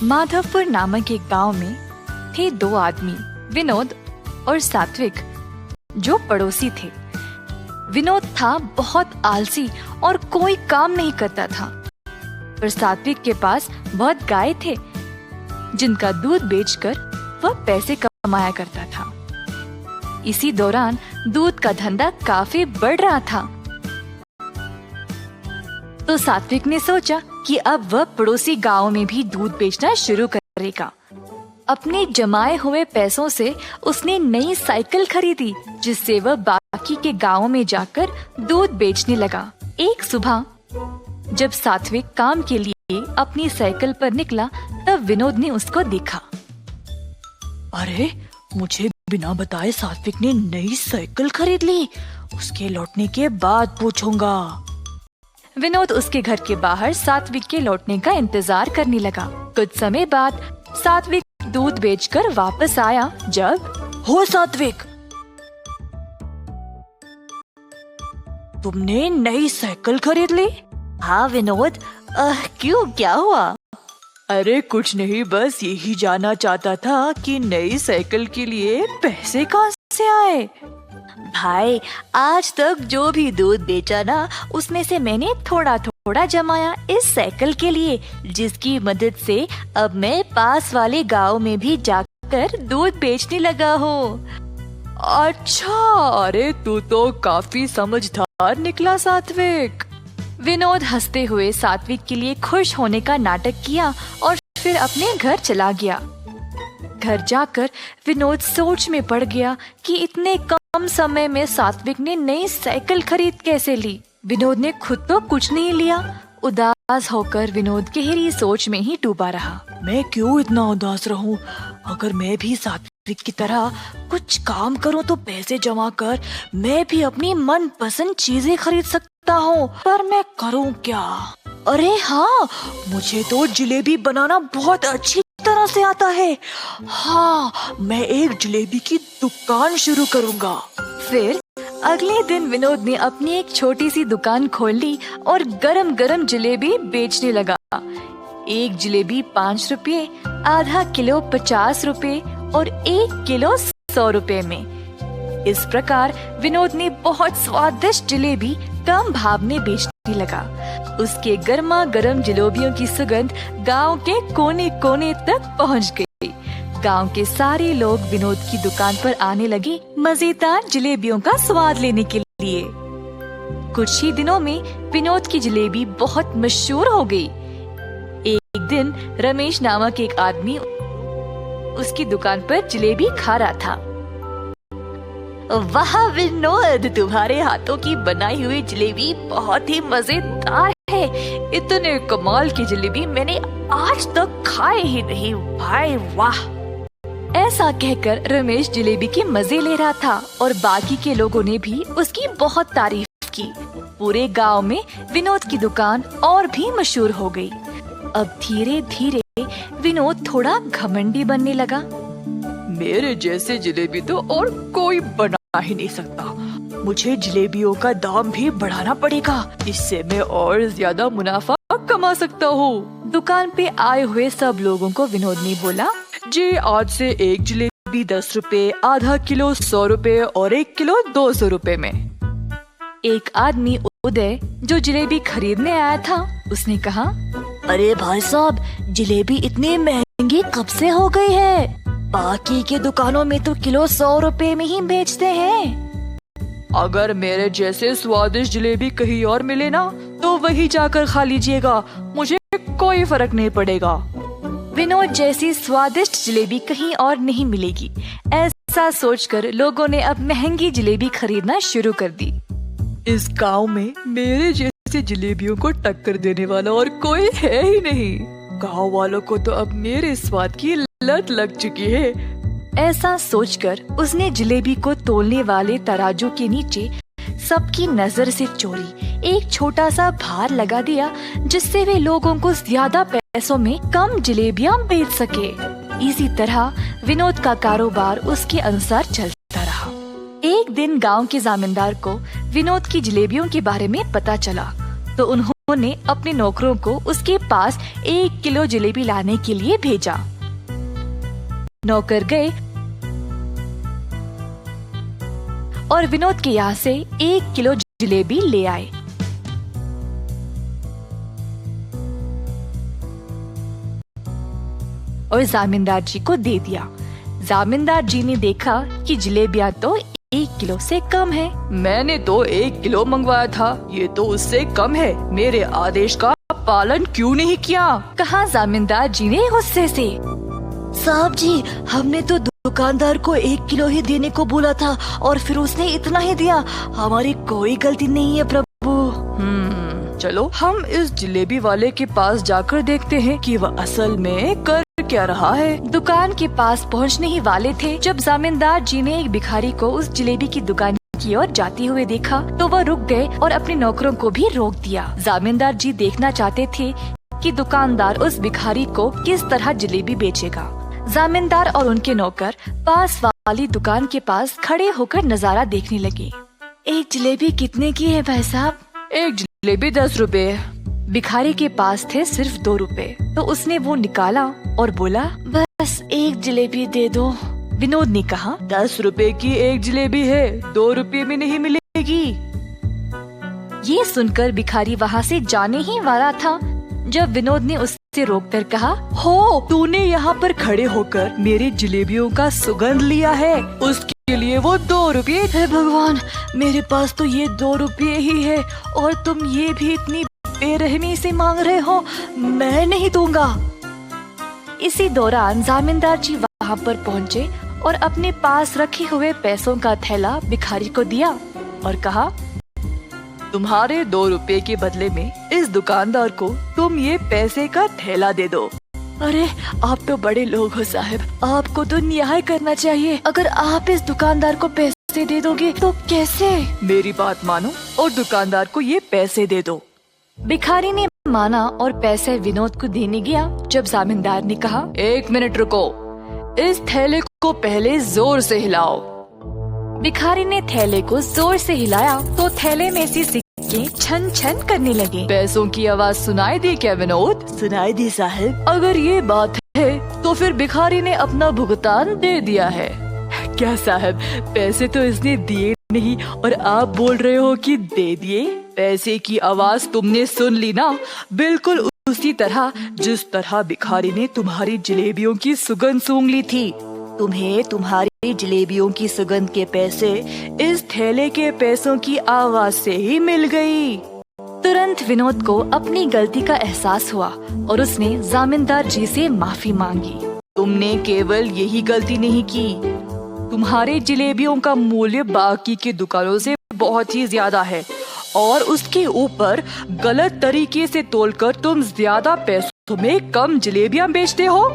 माधवपुर नामक एक गांव में थे दो आदमी, विनोद और सात्विक, जो पड़ोसी थे। विनोद था बहुत आलसी और कोई काम नहीं करता था, पर सात्विक के पास बहुत गाय थे, जिनका दूध बेचकर वह पैसे कमाया करता था। इसी दौरान दूध का धंधा काफी बढ़ रहा था, तो सात्विक ने सोचा कि अब वह पड़ोसी गांव में भी दूध बेचना शुरू करेगा। अपने जमाए हुए पैसों से उसने नई साइकिल खरीदी, जिससे वह बाकी के गांव में जाकर दूध बेचने लगा। एक सुबह जब सात्विक काम के लिए अपनी साइकिल पर निकला, तब विनोद ने उसको देखा। अरे, मुझे बिना बताए सात्विक ने नई साइकिल खरीद ली। उसके लौटने के बाद पूछूंगा। विनोद उसके घर के बाहर सात्विक के लौटने का इंतजार करने लगा। कुछ समय बाद सात्विक दूध बेचकर वापस आया। जब हो सात्विक, तुमने नई साइकिल खरीद ली? हाँ विनोद, क्यों, क्या हुआ? अरे कुछ नहीं, बस यही जानना चाहता था कि नई साइकिल के लिए पैसे कहाँ से आए। भाई, आज तक जो भी दूध बेचा ना, उसमें से मैंने थोड़ा थोड़ा जमाया इस साइकिल के लिए, जिसकी मदद से अब मैं पास वाले गांव में भी जाकर दूध बेचने लगा हूँ। अच्छा, अरे तू तो काफी समझदार निकला सात्विक। विनोद हंसते हुए सात्विक के लिए खुश होने का नाटक किया और फिर अपने घर चला गया। घर जाकर विनोद सोच में पड़ गया कि इतने कम समय में सात्विक ने नई साइकिल खरीद कैसे ली। विनोद ने खुद तो कुछ नहीं लिया। उदास होकर विनोद गहरी सोच में ही डूबा रहा। मैं क्यों इतना उदास रहूं? अगर मैं भी सात्विक की तरह कुछ काम करूं तो पैसे जमा कर मैं भी अपनी मनपसंद चीजें खरीद सकता हूं, पर मैं करूं क्या? अरे हाँ, मुझे तो जलेबी बनाना बहुत अच्छी तरह से आता है। हाँ, मैं एक जलेबी की दुकान शुरू करूंगा। फिर अगले दिन विनोद ने अपनी एक छोटी सी दुकान खोल ली और गरम गरम जलेबी बेचने लगा। एक जलेबी 5 रुपए, आधा किलो 50 रुपए और 1 किलो 100 रुपए में। इस प्रकार विनोद ने बहुत स्वादिष्ट जलेबी कम भाव में बेचने लगा। उसके गर्मा गर्म जलेबियों की सुगंध गांव के कोने कोने तक पहुंच गई। गांव के सारे लोग विनोद की दुकान पर आने लगे मजेदार जलेबियों का स्वाद लेने के लिए। कुछ ही दिनों में विनोद की जलेबी बहुत मशहूर हो गई। एक दिन रमेश नामक एक आदमी उसकी दुकान पर जलेबी खा रहा था। वाह विनोद, तुम्हारे हाथों की बनाई हुई जलेबी बहुत ही मजेदार है। इतने कमाल की जलेबी मैंने आज तक खाए ही नहीं। भाई वाह! ऐसा कहकर रमेश जलेबी के मजे ले रहा था और बाकी के लोगों ने भी उसकी बहुत तारीफ की। पूरे गांव में विनोद की दुकान और भी मशहूर हो गई। अब धीरे धीरे विनोद थोड़ा घमंडी बनने लगा। मेरे जैसे जलेबी तो और कोई बना ही नहीं सकता। मुझे जलेबियों का दाम भी बढ़ाना पड़ेगा, इससे मैं और ज्यादा मुनाफा कमा सकता हूँ। दुकान पे आए हुए सब लोगों को विनोद ने बोला, जी आज से एक जलेबी 10 रुपए, आधा किलो 100 रुपए और 1 किलो 200 रुपए में। एक आदमी उदय जो जलेबी खरीदने आया था, उसने कहा, अरे भाई साहब, जलेबी इतनी महंगी कब से हो गई है? बाकी के दुकानों में तो किलो 100 रुपए में ही बेचते हैं। अगर मेरे जैसे स्वादिष्ट जलेबी कहीं और मिले ना, तो वही जाकर खा लीजिएगा, मुझे कोई फर्क नहीं पड़ेगा। विनोद जैसी स्वादिष्ट जलेबी कहीं और नहीं मिलेगी, ऐसा सोचकर लोगों ने अब महंगी जलेबी खरीदना शुरू कर दी। इस गांव में मेरे जैसे जलेबियों को टक्कर देने वाला और कोई है ही नहीं। गांव वालों को तो अब मेरे स्वाद की लत लग चुकी है। ऐसा सोचकर उसने जलेबी को तोलने वाले तराजू के नीचे सबकी नजर से चोरी एक छोटा सा भार लगा दिया, जिससे वे लोगों को ज्यादा पैसों में कम जलेबियां बेच सके। इसी तरह विनोद का कारोबार उसके अनुसार चलता रहा। एक दिन गांव के जमींदार को विनोद की जलेबियों के बारे में पता चला, तो उन्होंने उन्होंने अपने नौकरों को उसके पास 1 किलो जलेबी लाने के लिए भेजा। नौकर गए और विनोद के यहाँ से 1 किलो जलेबी ले आए। और जामींदार जी को दे दिया। जामींदार जी ने देखा कि जलेबियां तो 1 किलो से कम है। मैंने तो 1 किलो मंगवाया था, ये तो उससे कम है। मेरे आदेश का पालन क्यों नहीं किया? कहा जामींदार जी ने गुस्से से। साहब जी, हमने तो दुकानदार को 1 किलो ही देने को बोला था और फिर उसने इतना ही दिया। हमारी कोई गलती नहीं है प्रभु। चलो हम इस जलेबी वाले के पास जाकर देखते हैं कि वह असल में कर क्या रहा है। दुकान के पास पहुंचने ही वाले थे जब जामींदार जी ने एक भिखारी को उस जलेबी की दुकान की ओर जाते हुए देखा तो वह रुक गए और अपने नौकरों को भी रोक दिया। जामींदार जी देखना चाहते थे कि दुकानदार उस भिखारी को किस तरह जलेबी बेचेगा। जामींदार और उनके नौकर पास वाली दुकान के पास खड़े होकर नजारा देखने लगे। एक जलेबी कितने की है भाई साहब? एक जलेबी 10 रुपए। भिखारी के पास थे सिर्फ 2 रुपए, तो उसने वो निकाला और बोला, बस एक जलेबी दे दो। विनोद ने कहा, 10 रुपए की एक जलेबी है, 2 रुपए में नहीं मिलेगी। ये सुनकर भिखारी वहाँ से जाने ही वाला था जब विनोद ने उससे रोककर कहा, हो, तूने यहाँ पर खड़े होकर मेरी जलेबियों का सुगंध लिया है, उसके लिए वो 2 रुपए। हे भगवान, मेरे पास तो ये 2 रुपये ही है और तुम ये भी इतनी बेरहमी से मांग रहे हो। मैं नहीं दूंगा। इसी दौरान जामींदार जी वहाँ पर पहुँचे और अपने पास रखे हुए पैसों का थैला भिखारी को दिया और कहा, तुम्हारे 2 रुपए के बदले में इस दुकानदार को तुम ये पैसे का थैला दे दो। अरे आप तो बड़े लोग हो साहब, आपको तो न्याय करना चाहिए। अगर आप इस दुकानदार को पैसे दे दोगे तो कैसे? मेरी बात मानो और दुकानदार को ये पैसे दे दो। भिखारी ने माना और पैसे विनोद को देने गया जब जामींदार ने कहा, 1 मिनट रुको, इस थैले को पहले जोर से हिलाओ। भिखारी ने थैले को जोर से हिलाया तो थैले में से सिक्के छन छन करने लगे। पैसों की आवाज सुनाई दी क्या विनोद? सुनाई दी साहब। अगर ये बात है तो फिर भिखारी ने अपना भुगतान दे दिया है। क्या साहब, पैसे तो इसने दिए नहीं और आप बोल रहे हो कि दे दिए? पैसे की आवाज तुमने सुन ली ना, बिल्कुल उसी तरह जिस तरह भिखारी ने तुम्हारी जलेबियों की सुगंध सूंघ ली थी। तुम्हें तुम्हारी जलेबियों की सुगंध के पैसे इस थैले के पैसों की आवाज से ही मिल गई। तुरंत विनोद को अपनी गलती का एहसास हुआ और उसने जामींदार जी से माफी मांगी। तुमने केवल यही गलती नहीं की, तुम्हारे जलेबियों का मूल्य बाकी की दुकानों से बहुत ही ज्यादा है और उसके ऊपर गलत तरीके से तोलकर तुम ज्यादा पैसों में कम जलेबियां बेचते हो।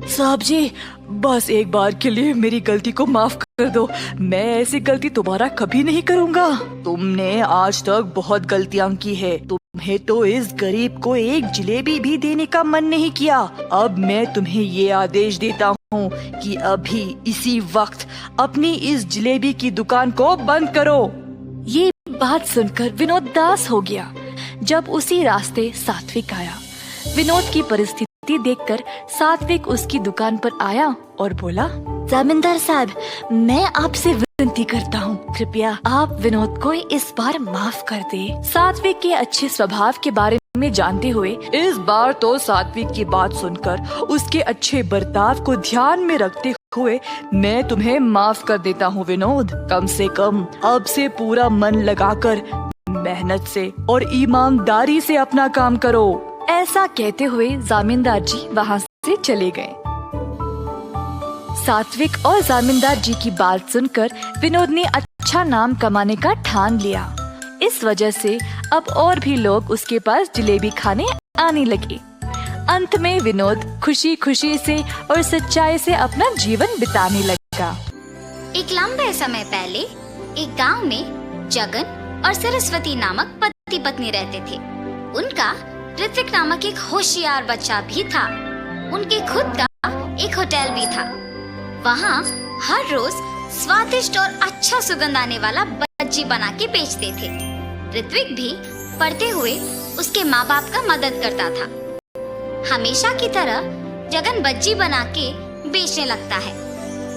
साहब जी, बस एक बार के लिए मेरी गलती को माफ कर दो। मैं ऐसी गलती दोबारा कभी नहीं करूँगा। तुमने आज तक बहुत गलतियाँ की है। तुम्हें तो इस गरीब को एक जलेबी भी देने का मन नहीं किया। अब मैं तुम्हें ये आदेश देता हूँ कि अभी इसी वक्त अपनी इस जलेबी की दुकान को बंद करो। ये बात सुनकर विनोद दास हो गया। जब उसी रास्ते सात्विक आया, विनोद की परिस्थिति देखकर सात्विक उसकी दुकान पर आया और बोला, जामींदार साहब, मैं आपसे विनती करता हूँ, कृपया आप विनोद को इस बार माफ कर दे। सात्विक के अच्छे स्वभाव के बारे में जानते हुए इस बार तो सात्विक की बात सुनकर उसके अच्छे बर्ताव को ध्यान में रखते हुए मैं तुम्हें माफ कर देता हूँ विनोद। कम से कम अब से पूरा मन लगाकर मेहनत से और ईमानदारी से अपना काम करो। ऐसा कहते हुए जामींदार जी वहाँ से चले गए। सात्विक और जामींदार जी की बात सुनकर विनोद ने अच्छा नाम कमाने का ठान लिया। इस वजह से अब और भी लोग उसके पास जलेबी खाने आने लगे। अंत में विनोद खुशी खुशी से और सच्चाई से अपना जीवन बिताने लगा। एक लंबे समय पहले एक गांव में जगन और सरस्वती नामक पति पत्नी रहते थे। उनका ऋत्विक नामक एक होशियार बच्चा भी था। उनके खुद का एक होटल भी था। वहाँ हर रोज स्वादिष्ट और अच्छा सुगंध आने वाला बज्जी बना के बेचते थे। ऋत्विक भी पढ़ते हुए उसके माँ बाप का मदद करता था। हमेशा की तरह जगन बज्जी बना के बेचने लगता है।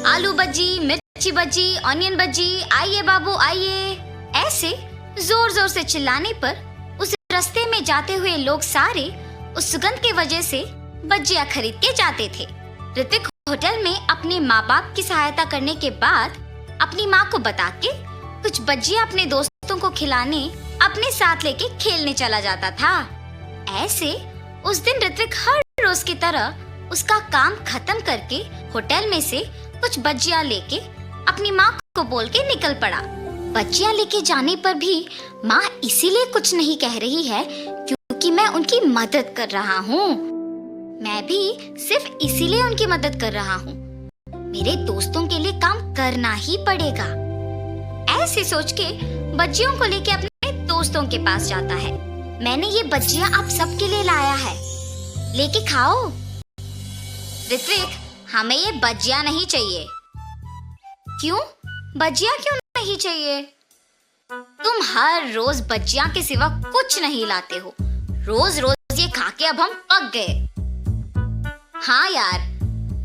आलू बज्जी, मिर्ची बज्जी, ऑनियन बज्जी, आइए बाबू आइए। ऐसे जोर जोर से चिल्लाने पर उस रास्ते में जाते हुए लोग सारे उस सुगंध की वजह से बज्जियां खरीद के जाते थे। ऋत्विक होटल में अपने माँ बाप की सहायता करने के बाद अपनी माँ को बता के कुछ बज्जियां अपने दोस्तों को खिलाने अपने साथ लेके खेलने चला जाता था। ऐसे उस दिन ऋत्विक हर रोज की तरह उसका काम खत्म करके होटल में से कुछ बज्जियां लेके अपनी माँ को बोल के निकल पड़ा। बज्जियां लेके जाने पर भी माँ इसीलिए कुछ नहीं कह रही है क्योंकि मैं उनकी मदद कर रहा हूँ। मैं भी सिर्फ इसीलिए उनकी मदद कर रहा हूँ। मेरे दोस्तों के लिए काम करना ही पड़ेगा। ऐसे सोच के बज्जियों को लेके अपने दोस्तों के पास जाता है। मैंने ये बज्जियां आप सबके लिए लाया है, लेके खाओ। ऋत्विक, हमें ये बज्जियां नहीं चाहिए। क्यों? बज्जियां क्यों नहीं चाहिए? तुम हर रोज बज्जियां के सिवा कुछ नहीं लाते हो। रोज रोज ये खा के अब हम पक गए। हाँ यार,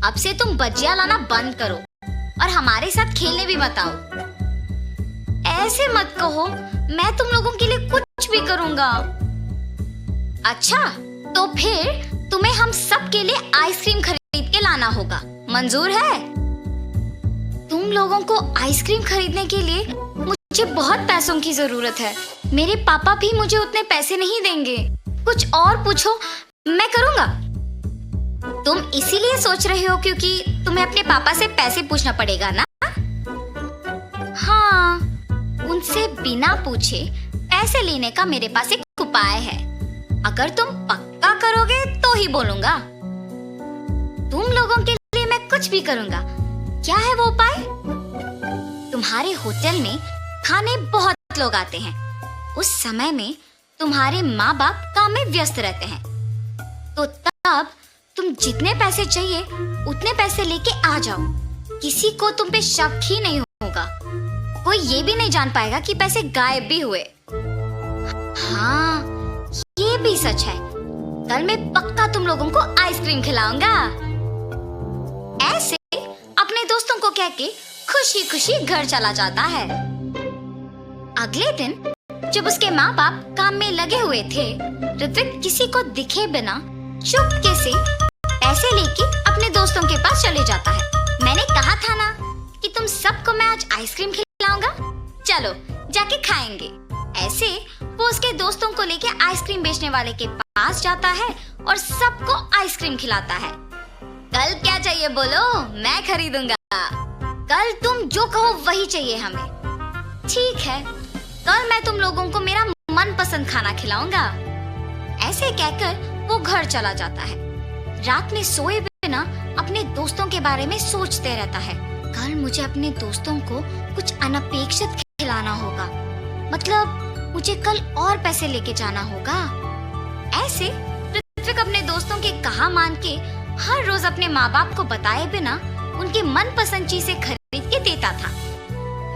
अब से तुम बज्जियां लाना बंद करो और हमारे साथ खेलने भी मत आओ। ऐसे मत कहो, मैं तुम लोगों के लिए कुछ भी करूंगा। अच्छा, तो फिर तुम्हें हम सब के लिए आइसक्रीम खरीद के लाना होगा, मंजूर है? तुम लोगों को आइसक्रीम खरीदने के लिए मुझे बहुत पैसों की जरूरत है। मेरे पापा भी मुझे उतने पैसे नहीं देंगे। कुछ और पूछो, मैं करूंगा। तुम इसीलिए सोच रहे हो क्योंकि तुम्हें अपने पापा से पैसे पूछना पड़ेगा ना? हाँ, उनसे बिना पूछे पैसे लेने का मेरे पास एक उपाय है। अगर तुम पक्का करोगे तो ही बोलूंगा। तुम लोगों के लिए मैं कुछ भी करूंगा। क्या है वो उपाय? तुम्हारे होटल में खाने बहुत लोग आते हैं। उस समय में तुम्हारे माँ बाप काम में व्यस्त रहते हैं, तो तब तुम जितने पैसे चाहिए उतने पैसे लेके आ जाओ। किसी को तुम पे शक ही नहीं होगा। कोई ये भी नहीं जान पाएगा कि पैसे गायब भी हुए। हाँ, ये भी सच है। कल मैं पक्का तुम लोगों को आइसक्रीम खिलाऊंगा। ऐसे अपने दोस्तों को कह के खुशी खुशी घर चला जाता है। अगले दिन जब उसके माँ बाप काम में लगे हुए थे, ऋत्विक किसी को दिखे बिना चुपके से पैसे लेके अपने दोस्तों के पास चले जाता है। मैंने कहा था ना कि तुम सबको मैं आज आइसक्रीम खिलाऊंगा, चलो जाके खाएंगे। ऐसे वो उसके दोस्तों को लेके आइसक्रीम बेचने वाले के पास जाता है और सबको आइसक्रीम खिलाता है। कल क्या चाहिए बोलो, मैं खरीदूंगा। कल तुम जो कहो वही चाहिए हमें। ठीक है, कल मैं तुम लोगों को मेरा मनपसंद खाना खिलाऊंगा। ऐसे कहकर वो घर चला जाता है। रात में सोए बिना अपने दोस्तों के बारे में सोचते रहता है। कल मुझे अपने दोस्तों को कुछ अनपेक्षित खिलाना होगा, मतलब मुझे कल और पैसे लेके जाना होगा। ऐसे ऋत्विक अपने दोस्तों के कहा मान के हर रोज अपने माँ बाप को बताए बिना उनकी मनपसंद चीजें खरीद के देता था।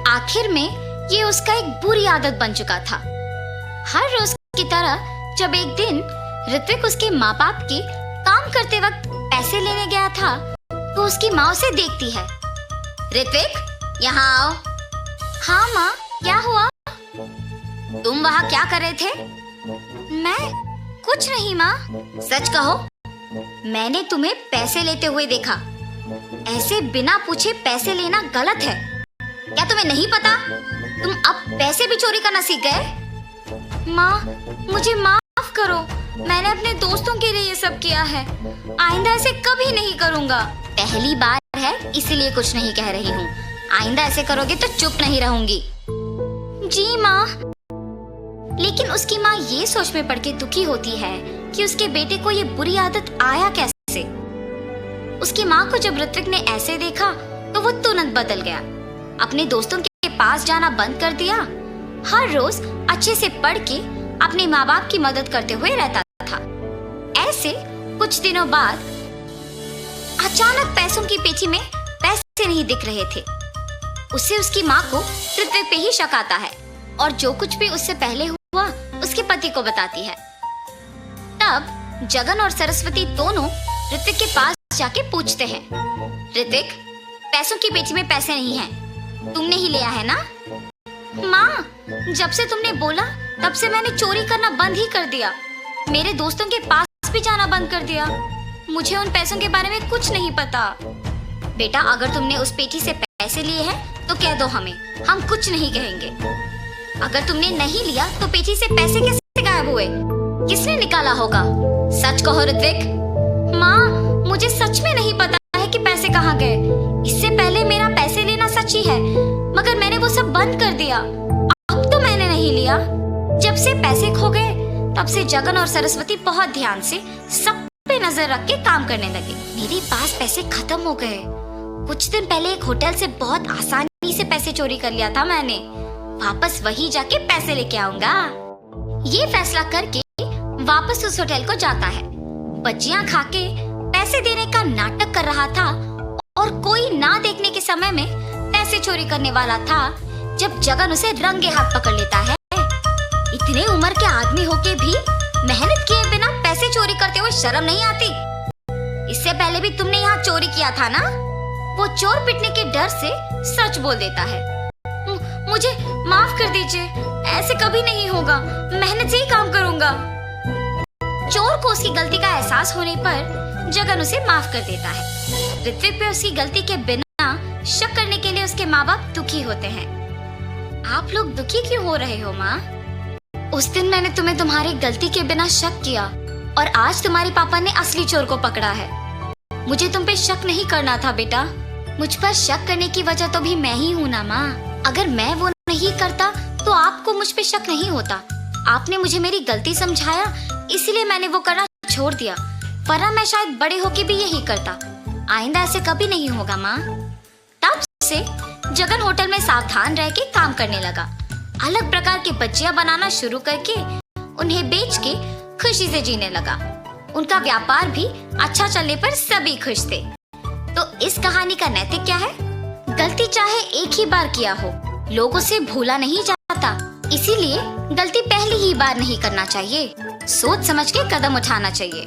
आखिर में ये उसका एक बुरी आदत बन चुका था। हर रोज की तरह जब एक दिन ऋत्विक उसके माँ बाप के काम करते वक्त पैसे लेने गया था, तो उसकी माँ उसे देखती है। ऋत्विक, यहाँ आओ। हाँ माँ, क्या हुआ? तुम वहाँ क्या कर रहे थे? मैं कुछ नहीं माँ। सच कहो, मैंने तुम्हें पैसे लेते हुए देखा। ऐसे बिना पूछे पैसे लेना गलत है। क्या तुम्हें नहीं पता? तुम अब पैसे भी चोरी करना सीख गए। माँ, मुझे माफ करो। मैंने अपने दोस्तों के लिए ये सब किया है। आइंदा ऐसे कभी नहीं करूँगा। पहली बार है इसलिए कुछ नहीं कह रही हूँ। आइंदा ऐसे करोगे तो चुप नहीं रहूंगी। जी माँ। लेकिन उसकी माँ ये सोच में पड़ के दुखी होती है कि उसके बेटे को ये बुरी आदत आया कैसे। उसकी माँ को जब ऋत्विक ने ऐसे देखा तो वो तुरंत बदल गया। अपने दोस्तों के पास जाना बंद कर दिया। हर रोज अच्छे से पढ़ के अपने माँ बाप की मदद करते हुए रहता था। ऐसे कुछ दिनों बाद अचानक पैसों की पेटी में पैसे नहीं दिख रहे थे। उससे उसकी माँ को ऋत्विक पे ही शक आता है और जो कुछ भी उससे पहले हुआ उसके पति को बताती है। तब जगन और सरस्वती दोनों ऋत्विक के पास जाके पूछते हैं, ऋत्विक, पैसों की पेटी में पैसे नहीं हैं, तुमने ही लिया है ना? माँ, जब से तुमने बोला तब से मैंने चोरी करना बंद ही कर दिया, मेरे दोस्तों के पास भी जाना बंद कर दिया, मुझे उन पैसों के बारे में कुछ नहीं पता। बेटा, अगर तुमने उस पेटी से पैसे लिए हैं तो कह दो हमें, हम कुछ नहीं कहेंगे। अगर तुमने नहीं लिया तो पेटी से पैसे कैसे गायब हुए? किसने निकाला होगा? सच कहो ऋत्विक। माँ, मुझे सच में नहीं पता है कि पैसे कहाँ गए। इससे पहले मेरा पैसे लेना सच ही है, मगर मैंने वो सब बंद कर दिया। अब तो मैंने नहीं लिया। जब से पैसे खो गए तब से जगन और सरस्वती बहुत ध्यान से सब पे नजर रख के काम करने लगे। मेरे पास पैसे खत्म हो गए। कुछ दिन पहले एक होटल से बहुत आसानी से पैसे चोरी कर लिया था मैंने। वापस वही जाके पैसे लेके आऊंगा। ये फैसला करके वापस उस होटल को जाता है। बच्चियां खाके पैसे देने का नाटक कर रहा था और कोई ना देखने के समय में पैसे चोरी करने वाला था जब जगन उसे रंगे हाथ पकड़ लेता है। इतने उम्र के आदमी होके भी मेहनत किए बिना पैसे चोरी करते हुए शर्म नहीं आती? इससे पहले भी तुमने यहाँ चोरी किया था ना? वो चोर पिटने के डर से सच बोल देता है। मुझे माफ कर दीजिए, ऐसे कभी नहीं होगा, मेहनत से ही काम करूंगा। चोर को उसकी गलती का एहसास होने पर जगन उसे माफ कर देता है। ऋत्विक पे उसकी गलती के बिना शक करने के लिए उसके माँ बाप दुखी होते हैं। आप लोग दुखी क्यों हो रहे हो माँ? उस दिन मैंने तुम्हें तुम्हारी गलती के बिना शक किया और आज तुम्हारे पापा ने असली चोर को पकड़ा है। मुझे तुम पे शक नहीं करना था बेटा। मुझ पर शक करने की वजह तो भी मैं ही हूँ ना माँ। अगर मैं वो नहीं करता तो आपको मुझ पे शक नहीं होता। आपने मुझे मेरी गलती समझाया, इसलिए मैंने वो करना छोड़ दिया, वरना मैं शायद बड़े होके भी यही करता। आइंदा ऐसे कभी नहीं होगा माँ। तब से जगन होटल में सावधान रह के काम करने लगा। अलग प्रकार के बच्चियां बनाना शुरू करके उन्हें बेच के खुशी से जीने लगा। उनका व्यापार भी अच्छा चलने पर सभी खुश थे। तो इस कहानी का नैतिक क्या है? गलती चाहे एक ही बार किया हो, लोगों से भूला नहीं जाता, इसीलिए गलती पहली ही बार नहीं करना चाहिए। सोच समझ के कदम उठाना चाहिए।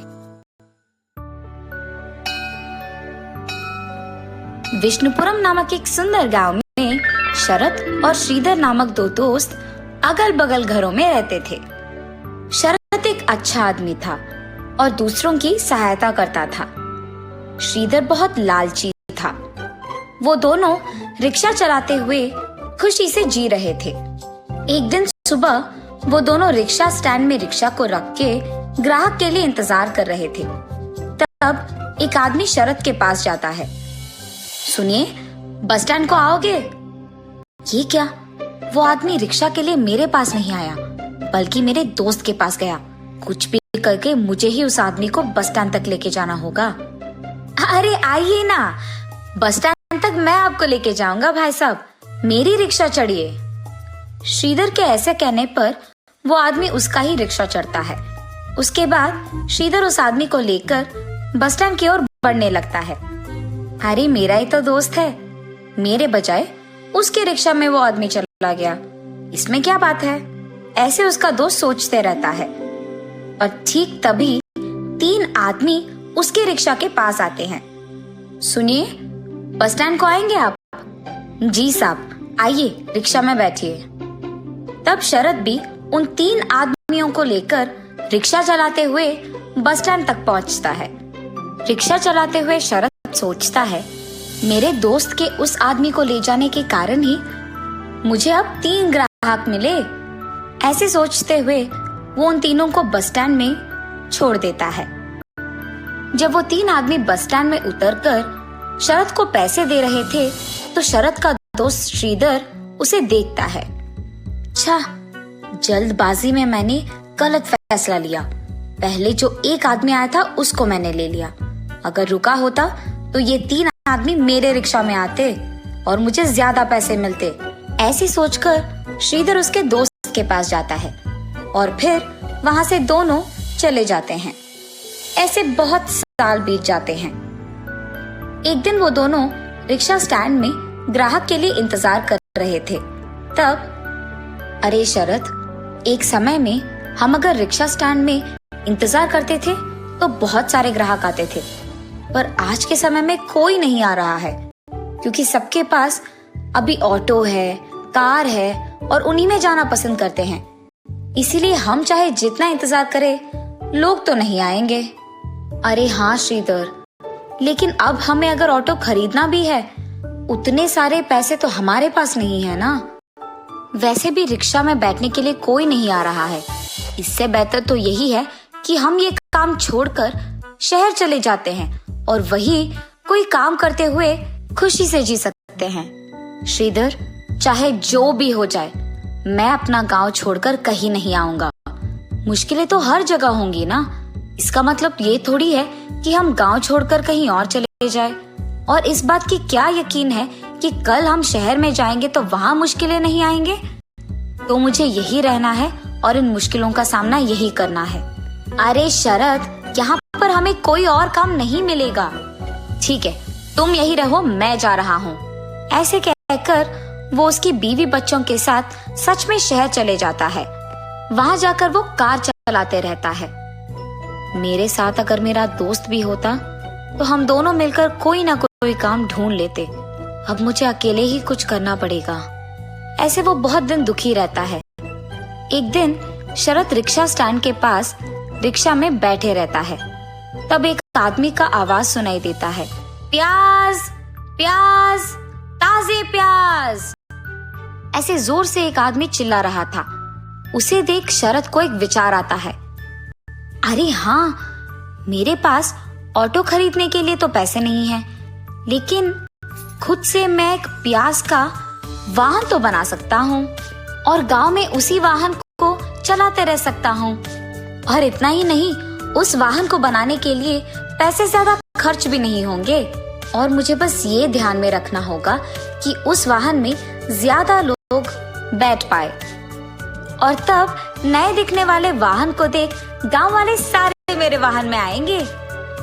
विष्णुपुरम नामक एक सुंदर गांव में शरत और श्रीधर नामक दो दोस्त अगल बगल घरों में रहते थे। शरत एक अच्छा आदमी था और दूसरों की सहायता करता था। श्रीधर बहुत लालची था। वो दोनों रिक्शा चलाते हुए खुशी से जी रहे थे। एक दिन सुबह वो दोनों रिक्शा स्टैंड में रिक्शा को रख के ग्राहक के लिए इंतजार कर रहे थे। तब एक आदमी शरत के पास जाता है। सुनिए, बस स्टैंड को आओगे? ये क्या? वो आदमी रिक्शा के लिए मेरे पास नहीं आया, बल्कि मेरे दोस्त के पास गया। कुछ भी करके मुझे ही उस आदमी को बस स्टैंड तक लेके जाना होगा। अरे आइए ना, बस स्टैंड तक मैं आपको लेके जाऊंगा भाई साहब, मेरी रिक्शा चढ़िए। श्रीधर के ऐसे कहने पर वो आदमी उसका ही रिक्शा चढ़ता है। उसके बाद श्रीधर उस आदमी को लेकर बस स्टैंड की ओर बढ़ने लगता है। अरे मेरा ही तो दोस्त है, मेरे बजाय उसके रिक्शा में वो आदमी चला गया, इसमें क्या बात है? ऐसे उसका दोस्त सोचते रहता है। और ठीक तभी 3 आदमी उसके रिक्शा के पास आते हैं। सुनिए, बस स्टैंड को आएंगे आप? जी साहब, आइए रिक्शा में बैठिए। तब शरत भी उन 3 आदमियों को लेकर रिक्शा चलाते हुए बस स्टैंड तक पहुंचता है। रिक्शा चलाते हुए शरत सोचता है, मेरे दोस्त के उस आदमी को ले जाने के कारण ही मुझे अब 3 ग्राहक मिले। ऐसे सोचते हुए वो उन तीनों को बस स्टैंड में छोड़ देता है। जब वो 3 आदमी बस स्टैंड में उतरकर शरत को पैसे दे रहे थे तो शरत का दोस्त श्रीधर उसे देखता है। अच्छा, जल्दबाजी में मैंने गलत फैसला लिया। पहले जो एक आदमी आया था उसको मैंने ले लिया। अगर रुका होता तो ये 3 आदमी मेरे रिक्शा में आते और मुझे ज्यादा पैसे मिलते। ऐसी सोचकर श्रीधर उसके दोस्त के पास जाता है और फिर वहां से दोनों चले जाते हैं। ऐसे बहुत साल बीत जाते हैं। एक दिन वो दोनों रिक्शा स्टैंड में ग्राहक के लिए इंतजार कर रहे थे। तब, अरे शरत, एक समय में हम अगर रिक्शा स्टैंड में इंतजार करते थे तो बहुत सारे ग्राहक आते थे, पर आज के समय में कोई नहीं आ रहा है, क्योंकि सबके पास अभी ऑटो है, कार है और उन्हीं में जाना पसंद करते हैं। इसीलिए हम चाहे जितना इंतजार करें, लोग तो नहीं आएंगे। अरे हाँ श्रीधर, लेकिन अब हमें अगर ऑटो खरीदना भी है, उतने सारे पैसे तो हमारे पास नहीं है ना। वैसे भी रिक्शा में बैठने के लिए कोई नहीं आ रहा है। इससे बेहतर तो यही है कि हम ये काम छोड़कर शहर चले जाते हैं और वही कोई काम करते हुए खुशी से जी सकते हैं। श्रीधर, चाहे जो भी हो जाए, मैं अपना गांव छोड़कर कहीं नहीं आऊंगा। मुश्किलें तो हर जगह होंगी ना, इसका मतलब ये थोड़ी है कि हम गांव छोड़कर कहीं और चले जाए। और इस बात की क्या यकीन है कि कल हम शहर में जाएंगे तो वहाँ मुश्किलें नहीं आएंगे। तो मुझे यही रहना है और इन मुश्किलों का सामना यही करना है। अरे शरद, यहाँ पर हमें कोई और काम नहीं मिलेगा। ठीक है, तुम यही रहो, मैं जा रहा हूँ। ऐसे कहकर वो उसकी बीवी बच्चों के साथ सच में शहर चले जाता है। वहाँ जाकर वो कार चलाते रहता है। मेरे साथ अगर मेरा दोस्त भी होता तो हम दोनों मिलकर कोई ना कोई काम ढूंढ लेते। अब मुझे अकेले ही कुछ करना पड़ेगा। ऐसे वो बहुत दिन दुखी रहता है। एक दिन शरद रिक्शा स्टैंड के पास रिक्शा में बैठे रहता है। तब एक आदमी का आवाज सुनाई देता है, प्याज, प्याज, ताजे प्याज। ऐसे जोर से एक आदमी चिल्ला रहा था। उसे देख शरद को एक विचार आता है। अरे हाँ, मेरे पास ऑटो खरीदने के लिए तो पैसे नहीं हैं, लेकिन खुद से मैं एक प्याज का वाहन तो बना सकता हूँ और गांव में उसी वाहन को चलाते रह सकता हूँ। और इतना ही नहीं, उस वाहन को बनाने के लिए पैसे ज्यादा खर्च भी नहीं होंगे और मुझे बस ये ध्यान में रखना होगा कि उस वाहन में ज्यादा लोग बैठ पाए। और तब नए दिखने वाले वाहन को देख गांव वाले सारे मेरे वाहन में आएंगे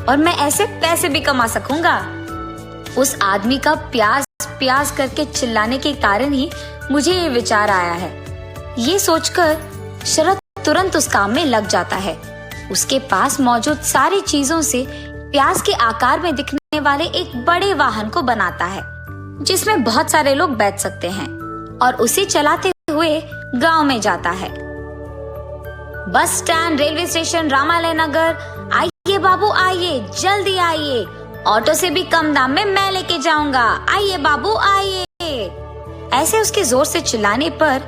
और मैं ऐसे पैसे भी कमा सकूंगा। उस आदमी का प्याज प्याज करके चिल्लाने के कारण ही मुझे ये विचार आया है। ये सोचकर शरद तुरंत उस काम में लग जाता है। उसके पास मौजूद सारी चीजों से प्याज के आकार में दिखने वाले एक बड़े वाहन को बनाता है, जिसमें बहुत सारे लोग बैठ सकते हैं, और उसे चलाते हुए गांव में जाता है। Bus stand, railway station, Ramalaya नगर, आइए बाबू आइए, जल्दी आइए, ऑटो से भी कम दाम में मैं लेके जाऊंगा, आइए बाबू आइए। ऐसे उसके जोर से चिल्लाने पर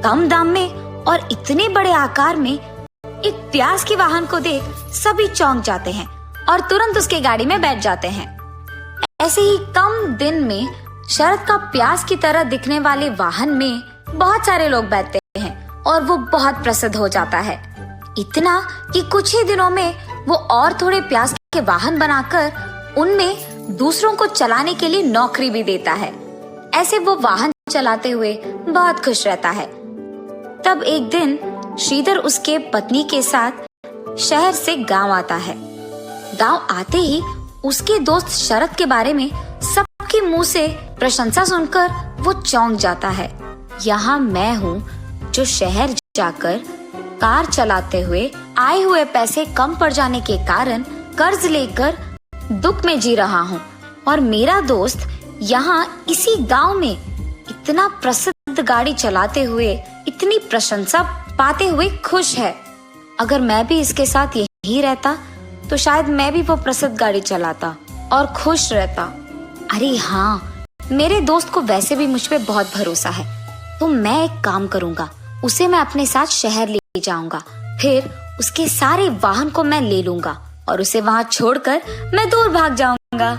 कम दाम में और इतने बड़े आकार में एक प्याज के वाहन को देख सभी चौंक जाते हैं और तुरंत उसके गाड़ी में बैठ जाते हैं। ऐसे ही कम दिन में शरद का प्याज की तरह दिखने वाले वाहन में बहुत सारे लोग बैठते हैं और वो बहुत प्रसिद्ध हो जाता है। इतना कि कुछ ही दिनों में वो और थोड़े प्याज के वाहन बनाकर उनमें दूसरों को चलाने के लिए नौकरी भी देता है। ऐसे वो वाहन चलाते हुए बहुत खुश रहता है। तब एक दिन श्रीधर उसके पत्नी के साथ शहर से गांव आता है। गांव आते ही उसके दोस्त शरद के बारे में सबके मुंह से प्रशंसा सुनकर वो चौंक जाता है। यहाँ मैं हूँ जो शहर जाकर कार चलाते हुए आए हुए पैसे कम पड़ जाने के कारण कर्ज लेकर दुख में जी रहा हूँ, और मेरा दोस्त यहाँ इसी गांव में इतना प्रसिद्ध गाड़ी चलाते हुए इतनी प्रशंसा पाते हुए खुश है। अगर मैं भी इसके साथ यही रहता तो शायद मैं भी वो प्रसिद्ध गाड़ी चलाता और खुश रहता। अरे हाँ, मेरे दोस्त को वैसे भी मुझ पे बहुत भरोसा है, तो मैं एक काम करूंगा, उसे मैं अपने साथ शहर ले जाऊंगा, फिर उसके सारे वाहन को मैं ले लूंगा और उसे वहाँ छोड़कर मैं दूर भाग जाऊंगा।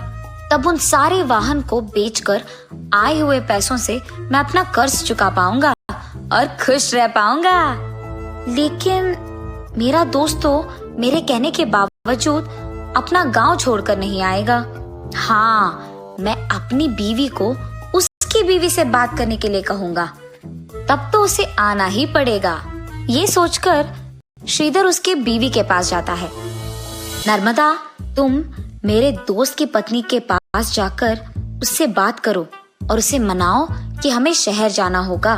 तब उन सारे वाहन को बेचकर आए हुए पैसों से मैं अपना कर्ज चुका पाऊंगा और खुश रह पाऊंगा। लेकिन मेरा दोस्त तो मेरे कहने के बावजूद अपना गांव छोड़कर नहीं आएगा। हाँ, मैं अपनी बीवी को उसकी बीवी से बात करने के लिए कहूंगा, तब तो उसे आना ही पड़ेगा। ये सोचकर श्रीधर उसके बीवी के पास जाता है। नर्मदा, तुम मेरे दोस्त की पत्नी के पास जाकर उससे बात करो और उसे मनाओ कि हमें शहर जाना होगा,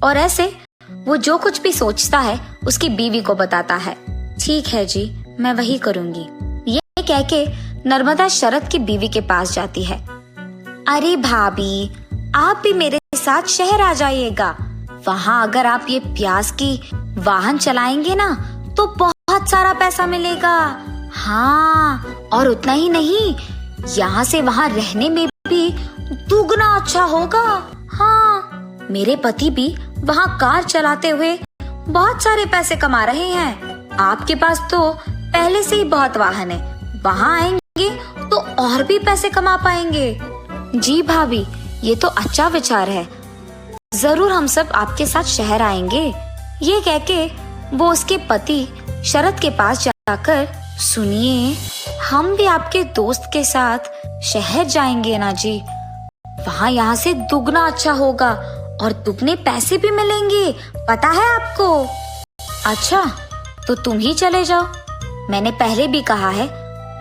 और ऐसे वो जो कुछ भी सोचता है उसकी बीवी को बताता है। ठीक है जी, मैं वही करूंगी। ये कह के नर्मदा शरद की बीवी के पास जाती है। अरे भाभी, आप भी मेरे साथ शहर आ जाइएगा। वहाँ अगर आप ये प्याज की वाहन चलाएंगे ना तो बहुत सारा पैसा मिलेगा। हाँ, और उतना ही नहीं, यहाँ से वहाँ रहने में भी दुगना अच्छा होगा। हाँ, मेरे पति भी वहाँ कार चलाते हुए बहुत सारे पैसे कमा रहे हैं। आपके पास तो पहले से ही बहुत वाहन है, वहाँ आएंगे तो और भी पैसे कमा पाएंगे। जी भाभी, ये तो अच्छा विचार है, जरूर हम सब आपके साथ शहर आएंगे। ये कह के वो उसके पति शरद के पास जाकर, सुनिए, हम भी आपके दोस्त के साथ शहर जाएंगे ना जी। वहाँ यहाँ से दुगना अच्छा होगा और दुगने पैसे भी मिलेंगे, पता है आपको। अच्छा, तो तुम ही चले जाओ। मैंने पहले भी कहा है,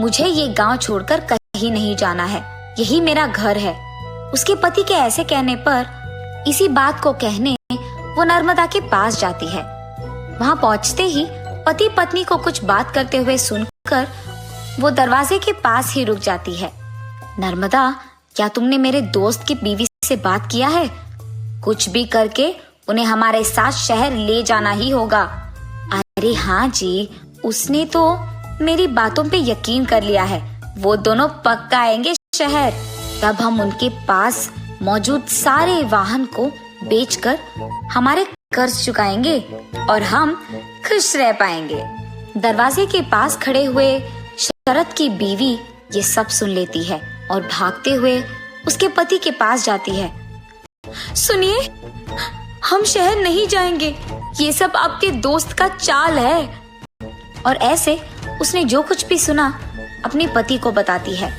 मुझे ये गांव छोड़कर कहीं नहीं जाना है, यही मेरा घर है। उसके पति के ऐसे कहने पर इसी बात को कहने वो नर्मदा के पास जाती है। वहाँ पहुँचते ही पति पत्नी को कुछ बात करते हुए सुनकर वो दरवाजे के पास ही रुक जाती है। नर्मदा, क्या तुमने मेरे दोस्त की बीवी से बात किया है? कुछ भी करके उन्हें हमारे साथ शहर ले जाना ही होगा। अरे हाँ जी, उसने तो मेरी बातों पे यकीन कर लिया है। वो दोनों पक्का आएंगे शहर, तब हम उनके पास मौजूद सारे वाहन को बेचकर हमारे कर्ज चुकाएंगे और हम खुश रह पाएंगे। दरवाजे के पास खड़े हुए शरद की बीवी ये सब सुन लेती है और भागते हुए उसके पति के पास जाती है। सुनिए, हम शहर नहीं जाएंगे, ये सब आपके दोस्त का चाल है। और ऐसे उसने जो कुछ भी सुना अपने पति को बताती है।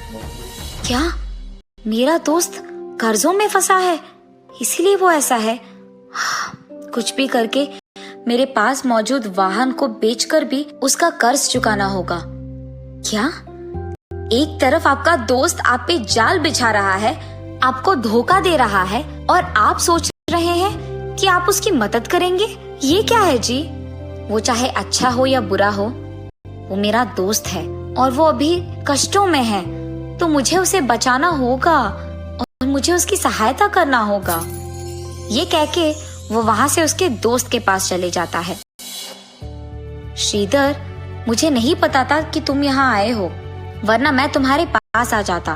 क्या मेरा दोस्त कर्जों में फंसा है, इसीलिए वो ऐसा है? कुछ भी करके मेरे पास मौजूद वाहन को बेचकर भी उसका कर्ज चुकाना होगा। क्या एक तरफ आपका दोस्त आप पे जाल बिछा रहा है, आपको धोखा दे रहा है, और आप सोच रहे हैं कि आप उसकी मदद करेंगे? ये क्या है जी? वो चाहे अच्छा हो या बुरा हो, वो मेरा दोस्त है और वो अभी कष्टों में है, तो मुझे उसे बचाना होगा और मुझे उसकी सहायता करना होगा। ये कह के वो वहाँ से उसके दोस्त के पास चले जाता है। श्रीधर, मुझे नहीं पता था कि तुम यहाँ आए हो, वरना मैं तुम्हारे पास आ जाता।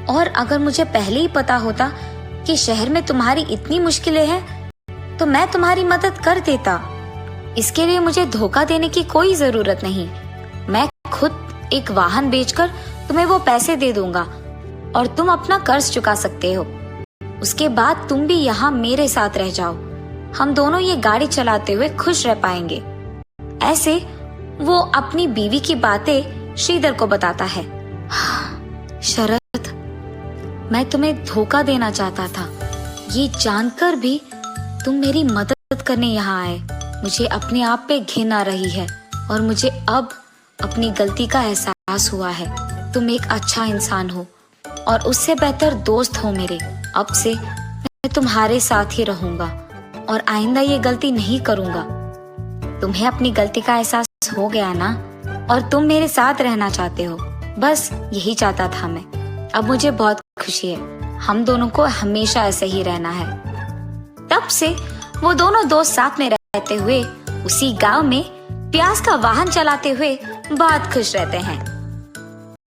और अगर मुझे पहले ही पता होता कि शहर में तुम्हारी इतनी मुश्किलें हैं, तो मैं तुम्हारी मदद कर देता। इसके लिए मुझे धोखा देने की कोई जरूरत नहीं। मैं खुद एक वाहन बेचकर तुम्हें वो पैसे दे दूंगा और तुम अपना कर्ज चुका सकते हो। उसके बाद तुम भी यहाँ मेरे साथ रह जाओ, हम दोनों ये गाड़ी चलाते हुए खुश रह पाएंगे। ऐसे वो अपनी बीवी की बातें श्रीधर को बताता है। शरद, मैं तुम्हें धोखा देना चाहता था, ये जानकर भी तुम मेरी मदद करने यहाँ आए। मुझे अपने आप पे घिन आ रही है और मुझे अब अपनी गलती का एहसास हुआ है। तुम एक अच्छा इंसान हो और उससे बेहतर दोस्त हो मेरे। अब से मैं तुम्हारे साथ ही रहूंगा और आइंदा ये गलती नहीं करूंगा। तुम्हें अपनी गलती का एहसास हो गया ना, और तुम मेरे साथ रहना चाहते हो। बस यही चाहता था मैं। अब मुझे बहुत खुशी है, हम दोनों को हमेशा ऐसे ही रहना है। तब से वो दोनों दोस्त साथ में रहते हुए उसी गांव में प्याज का वाहन चलाते हुए बहुत खुश रहते हैं।